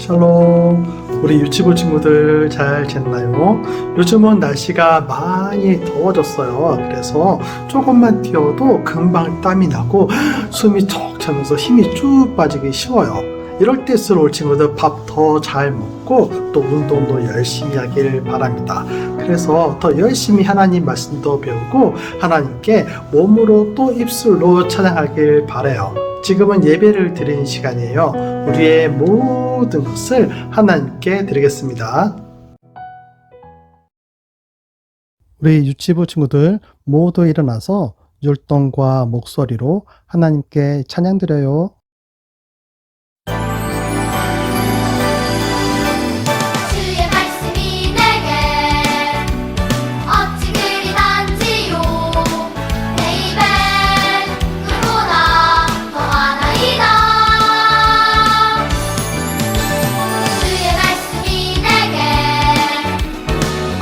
샬롬. 우리 유치부 친구들 잘 지냈나요? 요즘은 날씨가 많이 더워졌어요. 그래서 조금만 뛰어도 금방 땀이 나고 숨이 턱 차면서 힘이 쭉 빠지기 쉬워요. 이럴 때일수록 친구들 밥 더 잘 먹고 또 운동도 열심히 하길 바랍니다. 그래서 더 열심히 하나님 말씀도 배우고 하나님께 몸으로 또 입술로 찬양하길 바라요. 지금은 예배를 드리는 시간이에요. 우리의 모든 것을 하나님께 드리겠습니다. 우리 유치부 친구들 모두 일어나서 율동과 목소리로 하나님께 찬양드려요. 주의 말씀이 내게 어찌 그리 단지요 내 입에 꿀보다 더하나이다. 주의 말씀이 내게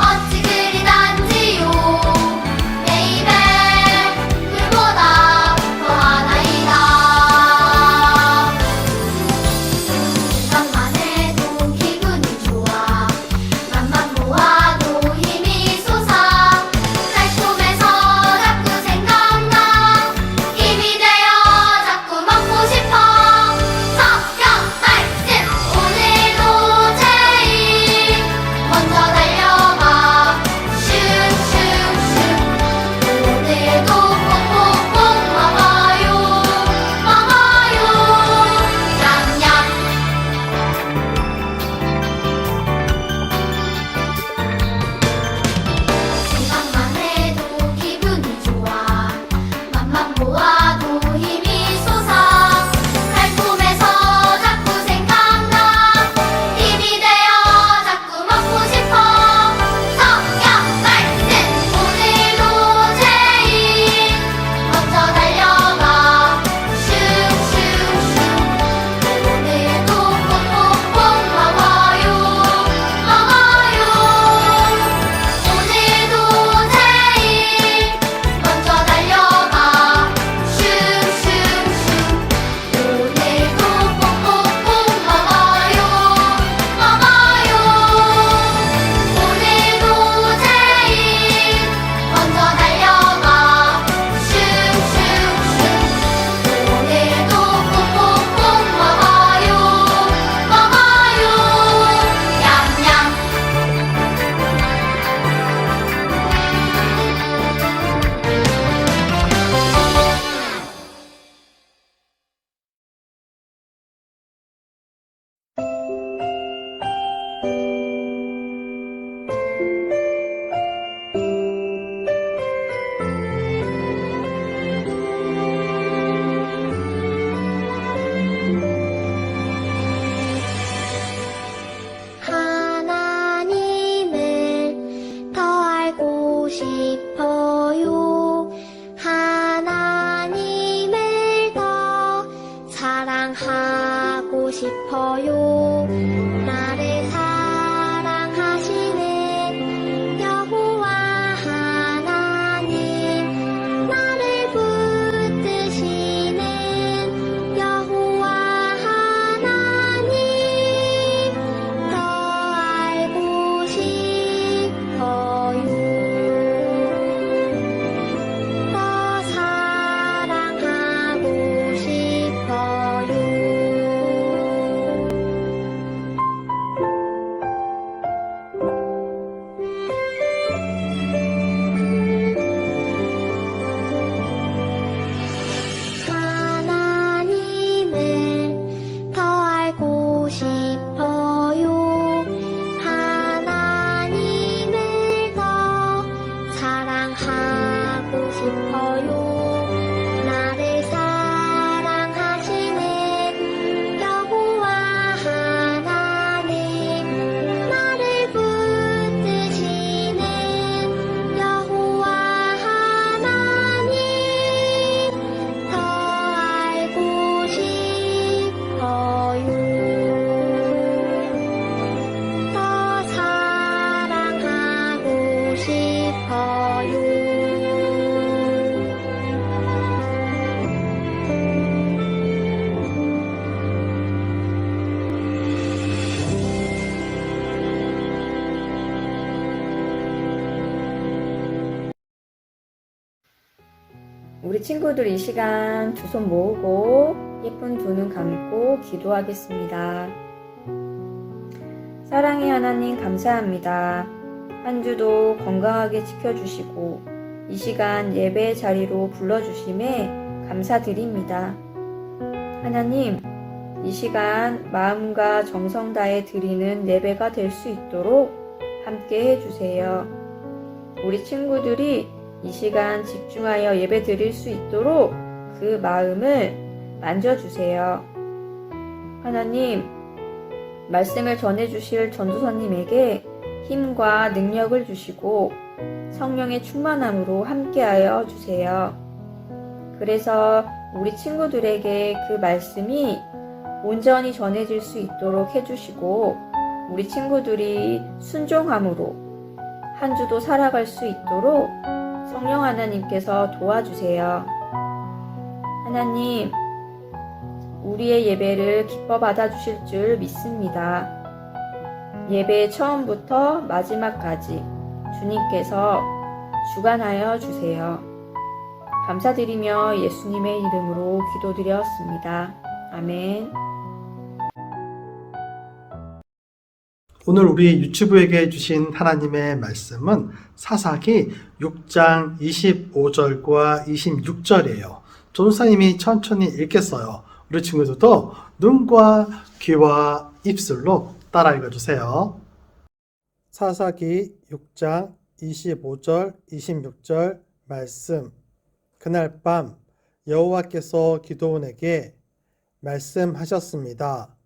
어찌 그리 단지요 내 입에 꿀보다 더하나이다. 우리 친구들 이 시간 두 손 모으고 예쁜 두 눈 감고 기도하겠습니다. 사랑의 하나님 감사합니다. 한 주도 건강하게 지켜주시고 이 시간 예배 자리로 불러주심에 감사드립니다. 하나님, 이 시간 마음과 정성 다해 드리는 예배가 될 수 있도록 함께 해주세요. 우리 친구들이 이 시간 집중하여 예배 드릴 수 있도록 그 마음을 만져주세요. 하나님, 말씀을 전해주실 전도사님에게 힘과 능력을 주시고 성령의 충만함으로 함께하여 주세요. 그래서 우리 친구들에게 그 말씀이 온전히 전해질 수 있도록 해주시고 우리 친구들이 순종함으로 한 주도 살아갈 수 있도록 성령 하나님께서 도와주세요. 하나님, 우리의 예배를 기뻐 받아주실 줄 믿습니다. 예배의 처음부터 마지막까지 주님께서 주관하여 주세요. 감사드리며 예수님의 이름으로 기도드렸습니다. 아멘. 오늘 우리 유치부에게 주신 하나님의 말씀은 사사기 6장 25절과 26절이에요. 전도사님이 천천히 읽겠어요. 우리 친구들도 눈과 귀와 입술로 따라 읽어주세요. 사사기 6장 25절 26절 말씀. 그날 밤 여호와께서 기드온에게 말씀하셨습니다.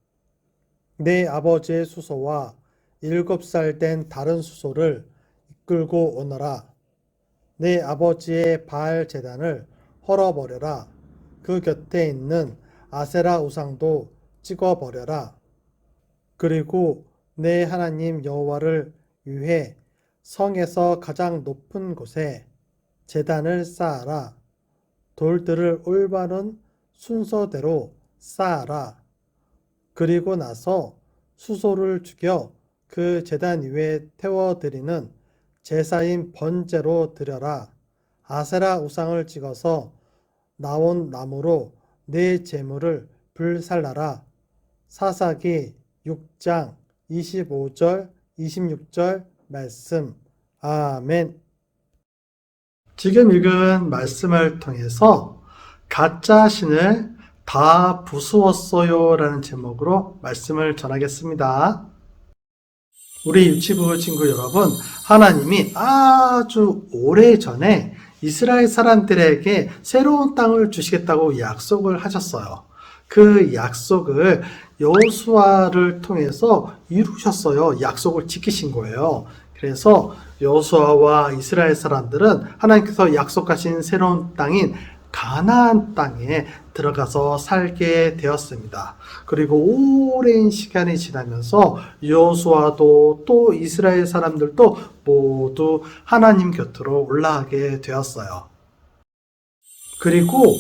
내 아버지의 수소와 7살 된 다른 수소를 이끌고 오너라. 내 아버지의 바알 제단을 헐어버려라. 그 곁에 있는 아세라 우상도 찍어버려라. 그리고 내 하나님 여호와를 위해 성에서 가장 높은 곳에 제단을 쌓아라. 돌들을 올바른 순서대로 쌓아라. 그리고 나서 수소를 죽여 그 제단 위에 태워드리는 제사인 번제로 드려라. 아세라 우상을 찍어서 나온 나무로 내 제물을 불살라라. 사사기 6장 25절 26절 말씀. 아멘. 지금 읽은 말씀을 통해서 가짜 신을 다 부수었어요 라는 제목으로 말씀을 전하겠습니다. 우리 유치부 친구 여러분, 하나님이 아주 오래전에 이스라엘 사람들에게 새로운 땅을 주시겠다고 약속을 하셨어요. 그 약속을 여호수아를 통해서 이루셨어요. 약속을 지키신 거예요. 그래서 여호수아와 이스라엘 사람들은 하나님께서 약속하신 새로운 땅인 가나안 땅에 들어가서 살게 되었습니다. 그리고 오랜 시간이 지나면서 여호수아도 또 이스라엘 사람들도 모두 하나님 곁으로 올라가게 되었어요. 그리고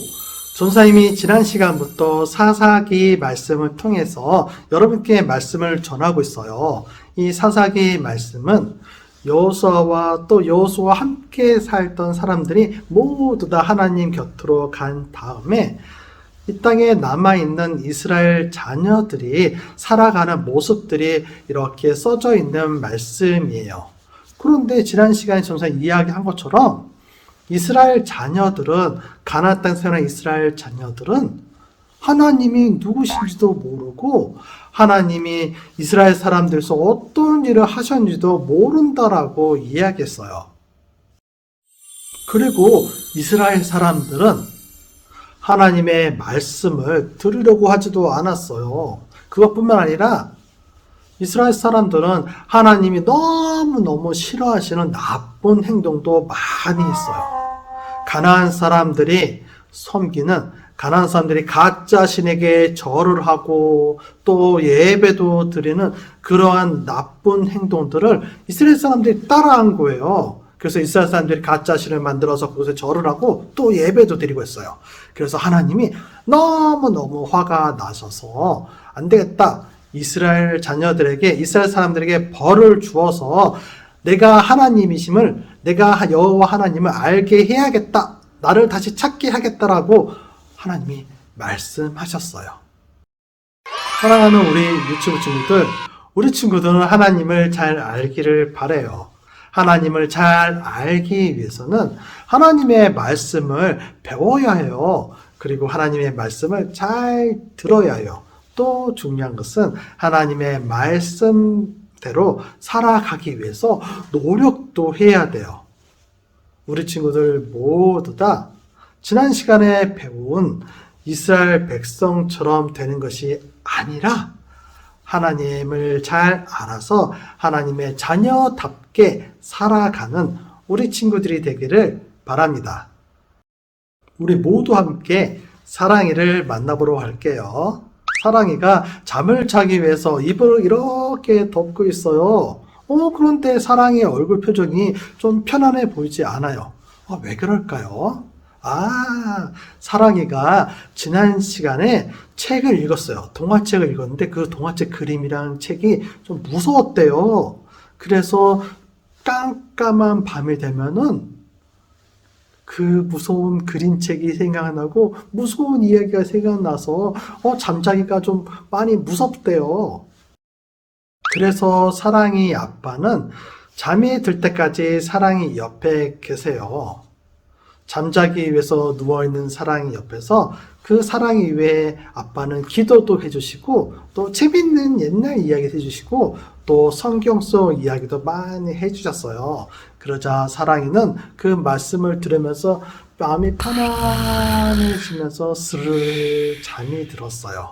전사님이 지난 시간부터 사사기 말씀을 통해서 여러분께 말씀을 전하고 있어요. 이 사사기 말씀은 여호수아와 또 여호수아와 함께 살던 사람들이 모두 다 하나님 곁으로 간 다음에 이 땅에 남아있는 이스라엘 자녀들이 살아가는 모습들이 이렇게 써져 있는 말씀이에요. 그런데 지난 시간에 전사 이야기한 것처럼 이스라엘 자녀들은 가나안 땅에 사는 이스라엘 자녀들은 하나님이 누구신지도 모르고 하나님이 이스라엘 사람들에서 어떤 일을 하셨는지도 모른다라고 이야기했어요. 그리고 이스라엘 사람들은 하나님의 말씀을 들으려고 하지도 않았어요. 그것뿐만 아니라 이스라엘 사람들은 하나님이 너무너무 싫어하시는 나쁜 행동도 많이 했어요. 가나안 사람들이 섬기는 가나안 사람들이 가짜 신에게 절을 하고 또 예배도 드리는 그러한 나쁜 행동들을 이스라엘 사람들이 따라한 거예요. 그래서 이스라엘 사람들이 가짜 신을 만들어서 그곳에 절을 하고 또 예배도 드리고 있어요. 그래서 하나님이 너무너무 화가 나셔서 안 되겠다. 이스라엘 자녀들에게, 이스라엘 사람들에게 벌을 주어서 내가 하나님이심을, 내가 여호와 하나님을 알게 해야겠다 나를 다시 찾게 하겠다라고 하나님이 말씀하셨어요. 사랑하는 우리 유치부 친구들, 우리 친구들은 하나님을 잘 알기를 바라요. 하나님을 잘 알기 위해서는 하나님의 말씀을 배워야 해요. 그리고 하나님의 말씀을 잘 들어야 해요. 또 중요한 것은 하나님의 말씀대로 살아가기 위해서 노력도 해야 돼요. 우리 친구들 모두 다 지난 시간에 배운 이스라엘 백성처럼 되는 것이 아니라 하나님을 잘 알아서 하나님의 자녀답게 살아가는 우리 친구들이 되기를 바랍니다. 우리 모두 함께 사랑이를 만나보러 갈게요. 사랑이가 잠을 자기 위해서 이불을 이렇게 덮고 있어요. 그런데 사랑이의 얼굴 표정이 좀 편안해 보이지 않아요. 왜 그럴까요? 사랑이가 지난 시간에 책을 읽었어요. 동화책을 읽었는데 그 동화책 그림이랑 책이 좀 무서웠대요. 그래서 깜깜한 밤이 되면은 그 무서운 그림책이 생각나고 무서운 이야기가 생각나서 잠자기가 좀 많이 무섭대요. 그래서 사랑이 아빠는 잠이 들 때까지 사랑이 옆에 계세요. 잠자기 위해서 누워있는 사랑이 옆에서 그 사랑이 위해 아빠는 기도도 해주시고 또 재밌는 옛날 이야기 해주시고 또 성경 속 이야기도 많이 해주셨어요. 그러자 사랑이는 그 말씀을 들으면서 마음이 편안해지면서 스르르 잠이 들었어요.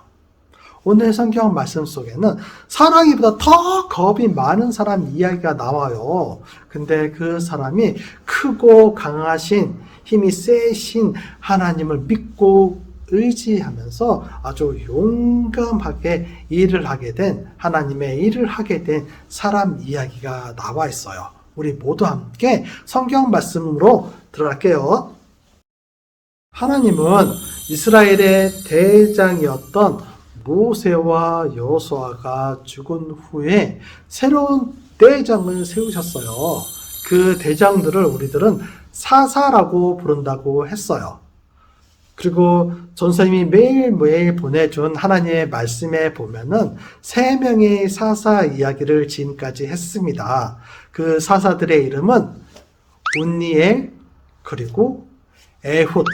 오늘 성경 말씀 속에는 사랑이보다 더 겁이 많은 사람 이야기가 나와요. 근데 그 사람이 크고 강하신 힘이 세신 하나님을 믿고 의지하면서 아주 용감하게 일을 하게 된 하나님의 일을 하게 된 사람 이야기가 나와 있어요. 우리 모두 함께 성경 말씀으로 들어갈게요. 하나님은 이스라엘의 대장이었던 모세와 여호수아가 죽은 후에 새로운 대장을 세우셨어요. 그 대장들을 우리들은 사사라고 부른다고 했어요. 그리고 전사님이 매일매일 보내준 하나님의 말씀에 보면은 3명의 사사 이야기를 지금까지 했습니다. 그 사사들의 이름은 온니엘, 그리고 에훗,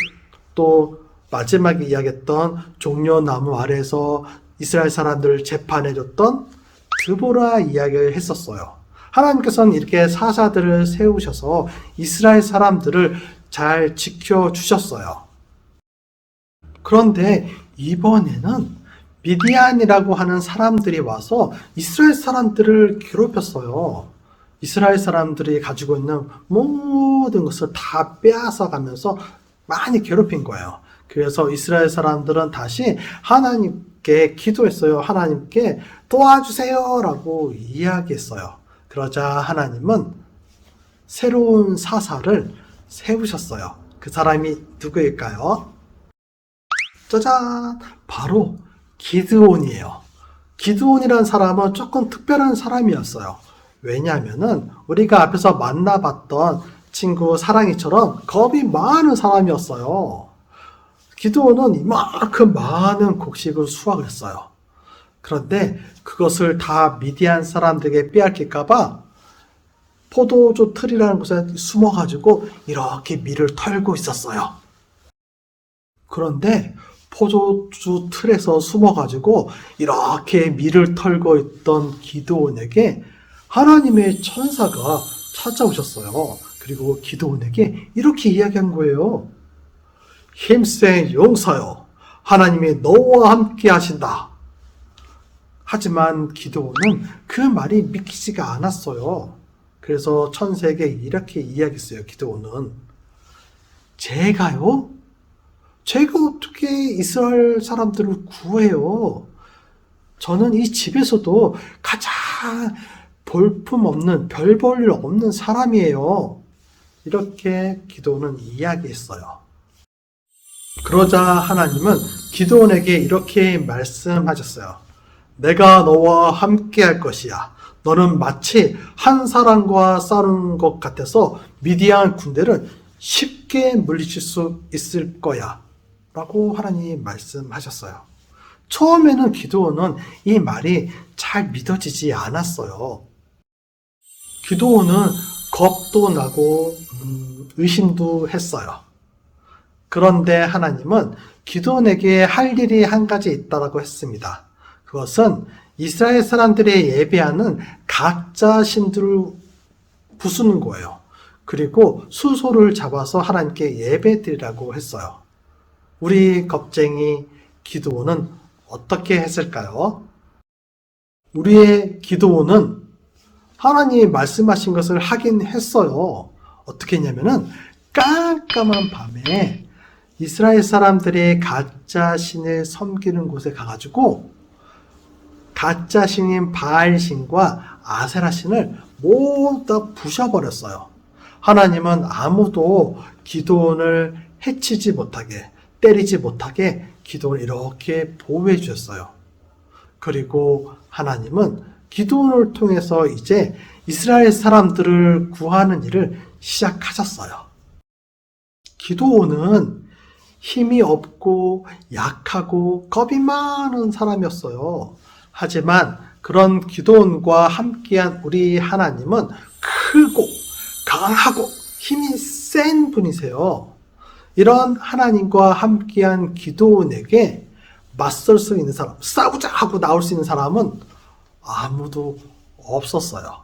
또 마지막에 이야기했던 종려나무 아래에서 이스라엘 사람들을 재판해줬던 드보라 이야기를 했었어요. 하나님께서는 이렇게 사사들을 세우셔서 이스라엘 사람들을 잘 지켜주셨어요. 그런데 이번에는 미디안이라고 하는 사람들이 와서 이스라엘 사람들을 괴롭혔어요. 이스라엘 사람들이 가지고 있는 모든 것을 다 빼앗아 가면서 많이 괴롭힌 거예요. 그래서 이스라엘 사람들은 다시 하나님께 기도했어요. 하나님께 도와주세요 라고 이야기했어요. 그러자 하나님은 새로운 사사를 세우셨어요. 그 사람이 누구일까요? 짜잔! 바로 기드온이에요. 기드온이라는 사람은 조금 특별한 사람이었어요. 왜냐하면은 우리가 앞에서 만나봤던 친구 사랑이처럼 겁이 많은 사람이었어요. 기드온은 이만큼 많은 곡식을 수확을 했어요. 그런데 그것을 다 미디안 사람들에게 빼앗길까봐 포도주 틀이라는 곳에 숨어가지고 이렇게 밀을 털고 있었어요. 그런데 포도주 틀에서 숨어가지고 이렇게 밀을 털고 있던 기드온에게 하나님의 천사가 찾아오셨어요. 그리고 기드온에게 이렇게 이야기한 거예요. 힘센 용사여, 하나님이 너와 함께 하신다. 하지만 기드온은 그 말이 믿기지가 않았어요. 그래서 천사에게 이렇게 이야기했어요. 기드온은 제가요? 제가 어떻게 이스라엘 사람들을 구해요? 저는 이 집에서도 가장 볼품없는 별 볼 일 없는 사람이에요. 이렇게 기드온은 이야기했어요. 그러자 하나님은 기드온에게 이렇게 말씀하셨어요. 내가 너와 함께 할 것이야. 너는 마치 한 사람과 싸우는 것 같아서 미디안 군대를 쉽게 쉽게 물리칠 수 있을 거야 라고 하나님이 말씀하셨어요. 처음에는 기드온은 이 말이 잘 믿어지지 않았어요. 기드온은 겁도 나고 의심도 했어요. 그런데 하나님은 기드온에게 할 일이 한 가지 있다고 했습니다. 그것은 이스라엘 사람들이 예배하는 가짜 신들을 부수는 거예요. 그리고 수소를 잡아서 하나님께 예배드리라고 했어요. 우리 겁쟁이 기드온은 어떻게 했을까요? 우리의 기드온은 하나님이 말씀하신 것을 하긴 했어요. 어떻게 했냐면은 깜깜한 밤에 이스라엘 사람들이 가짜 신을 섬기는 곳에 가가지고 가짜 신인 바알 신과 아세라 신을 모두 다 부셔버렸어요. 하나님은 아무도 기드온을 해치지 못하게, 때리지 못하게 기드온을 이렇게 보호해 주셨어요. 그리고 하나님은 기드온을 통해서 이제 이스라엘 사람들을 구하는 일을 시작하셨어요. 기드온은 힘이 없고 약하고 겁이 많은 사람이었어요. 하지만 그런 기드온과 함께한 우리 하나님은 크고 강하고 힘이 센 분이세요. 이런 하나님과 함께한 기드온에게 맞설 수 있는 사람, 싸우자 하고 나올 수 있는 사람은 아무도 없었어요.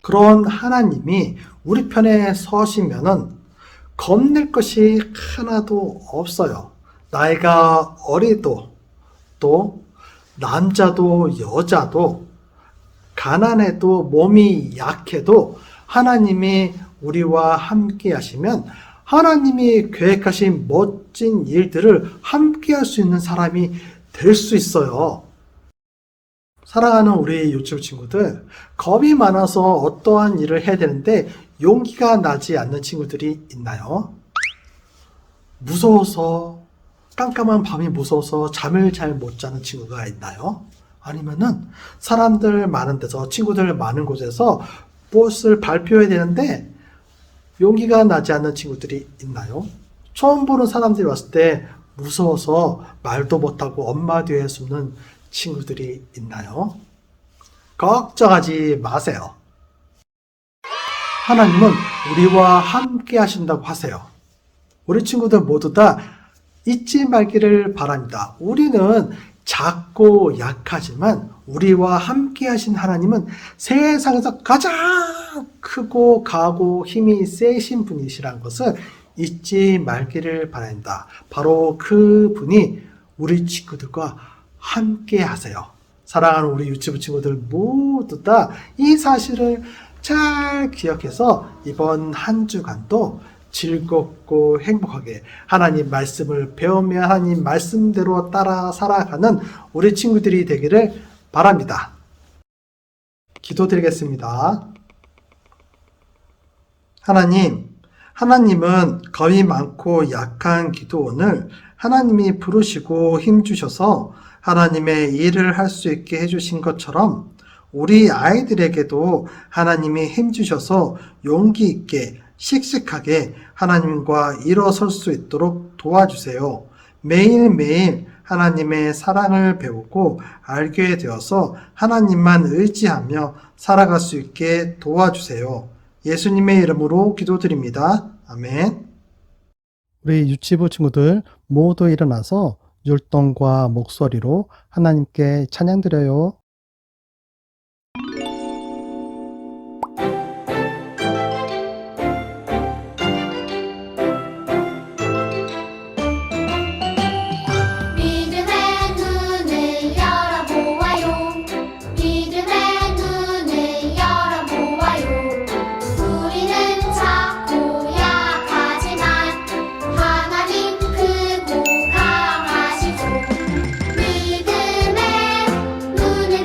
그런 하나님이 우리 편에 서시면은 겁낼 것이 하나도 없어요. 나이가 어리도 또 남자도 여자도 가난해도 몸이 약해도 하나님이 우리와 함께 하시면 하나님이 계획하신 멋진 일들을 함께 할 수 있는 사람이 될 수 있어요. 사랑하는 우리 유튜브 친구들, 겁이 많아서 어떠한 일을 해야 되는데 용기가 나지 않는 친구들이 있나요? 무서워서, 깜깜한 밤이 무서워서 잠을 잘 못 자는 친구가 있나요? 아니면은 사람들 많은 데서, 친구들 많은 곳에서 무엇을 발표해야 되는데 용기가 나지 않는 친구들이 있나요? 처음 보는 사람들이 왔을 때 무서워서 말도 못하고 엄마 뒤에 숨는 친구들이 있나요? 걱정하지 마세요. 하나님은 우리와 함께 하신다고 하세요. 우리 친구들 모두 다 잊지 말기를 바랍니다. 우리는 작고 약하지만 우리와 함께 하신 하나님은 세상에서 가장 크고 강하고 힘이 세신 분이시라는 것을 잊지 말기를 바랍니다. 바로 그 분이 우리 친구들과 함께 하세요. 사랑하는 우리 유튜브 친구들 모두 다 이 사실을 잘 기억해서 이번 한 주간도 즐겁고 행복하게 하나님 말씀을 배우며 하나님 말씀대로 따라 살아가는 우리 친구들이 되기를 바랍니다. 기도드리겠습니다. 하나님은 겁이 많고 약한 기드온을 하나님이 부르시고 힘주셔서 하나님의 일을 할 수 있게 해주신 것처럼 우리 아이들에게도 하나님이 힘주셔서 용기 있게 씩씩하게 하나님과 일어설 수 있도록 도와주세요. 매일매일 하나님의 사랑을 배우고 알게 되어서 하나님만 의지하며 살아갈 수 있게 도와주세요. 예수님의 이름으로 기도드립니다. 아멘. 우리 유치부 친구들 모두 일어나서 율동과 목소리로 하나님께 찬양드려요. 믿음의 눈을 열어보아요. 믿음의 눈을 열어보아요. 우리는 작고 약하지만 하나님 크고 강하시죠. 믿음의 눈을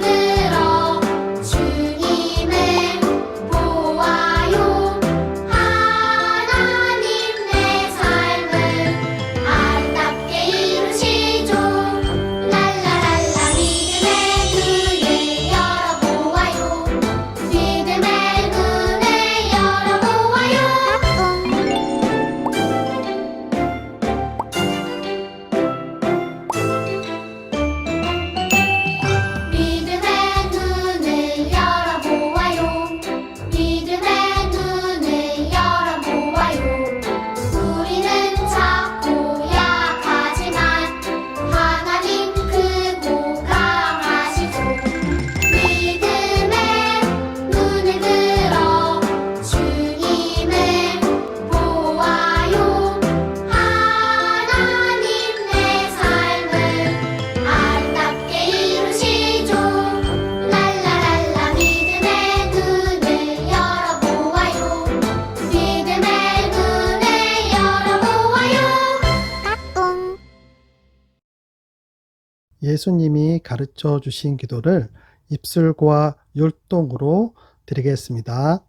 예수님이 가르쳐 주신 기도를 입술과 율동으로 드리겠습니다.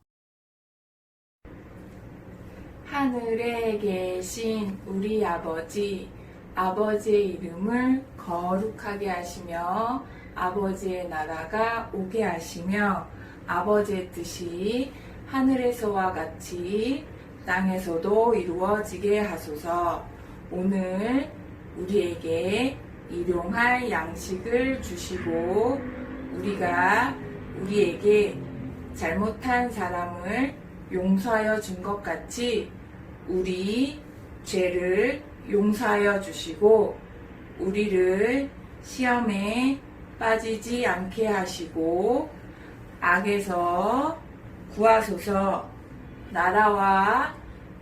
하늘에 계신 우리 아버지, 아버지의 이름을 거룩하게 하시며 아버지의 나라가 오게 하시며 아버지의 뜻이 하늘에서와 같이 땅에서도 이루어지게 하소서. 오늘 우리에게 일용할 양식을 주시고 우리에게 잘못한 사람을 용서하여 준 것 같이 우리 죄를 용서하여 주시고 우리를 시험에 빠지지 않게 하시고 악에서 구하소서. 나라와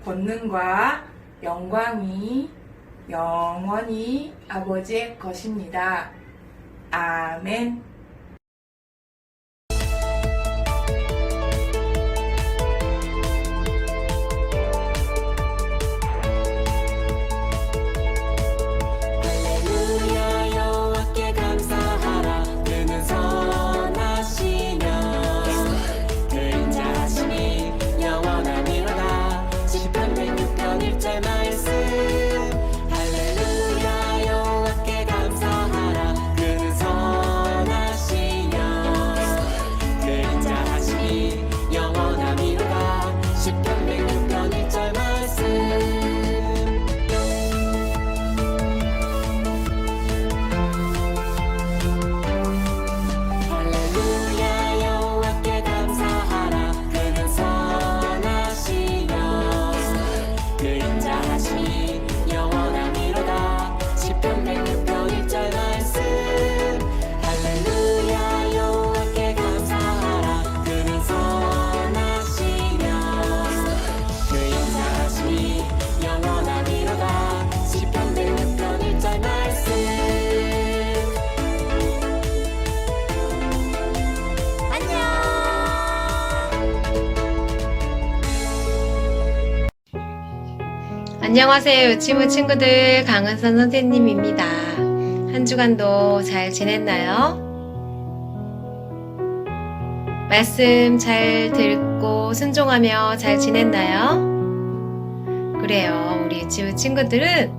권능과 영광이 영원히 아버지의 것입니다. 아멘. 할렐루야 여호와께 감사하라. 그는 선하시며 그 인자하심이 영원하니로다. 시편 106편 1절 말씀. 할렐루야 여호와께 감사하라. 그는 선하시며 그 인자하심이 영원하니로다. 시편 106편 1절 말씀. 할렐루야 여호와께 감사하라. 그는 선하시며 그 인자하심이 영원하니로다. 시편 106편 1절 말씀. 할렐루야 여호와께 감사하라. 그는 선하시며 그 인자하심이 영원하니로다. 시편 106편 1절 말씀. 안녕하세요. 유치부 친구들, 강은선 선생님입니다. 한 주간도 잘 지냈나요? 말씀 잘 듣고 순종하며 잘 지냈나요? 그래요. 우리 유치부 친구들은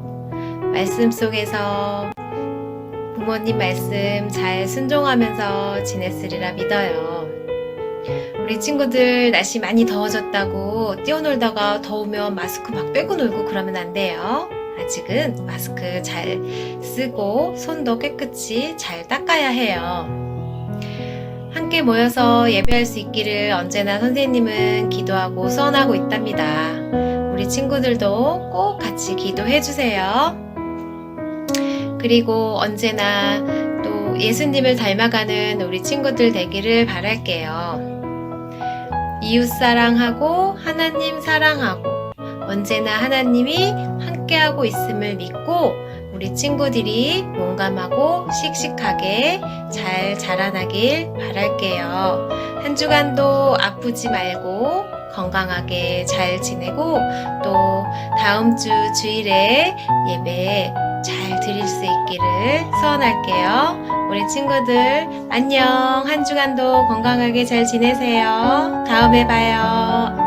말씀 속에서 부모님 말씀 잘 순종하면서 지냈으리라 믿어요. 우리 친구들 날씨 많이 더워졌다고 뛰어놀다가 더우면 마스크 막 빼고 놀고 그러면 안 돼요. 아직은 마스크 잘 쓰고 손도 깨끗이 잘 닦아야 해요. 함께 모여서 예배할 수 있기를 언제나 선생님은 기도하고 소원하고 있답니다. 우리 친구들도 꼭 같이 기도해 주세요. 그리고 언제나 또 예수님을 닮아가는 우리 친구들 되기를 바랄게요. 이웃 사랑하고 하나님 사랑하고 언제나 하나님이 함께하고 있음을 믿고 우리 친구들이 용감하고 씩씩하게 잘 자라나길 바랄게요. 한 주간도 아프지 말고 건강하게 잘 지내고 또 다음 주 주일에 예배 잘 드릴 수 있기를 소원할게요. 우리 친구들 안녕. 한 주간도 건강하게 잘 지내세요. 다음에 봐요.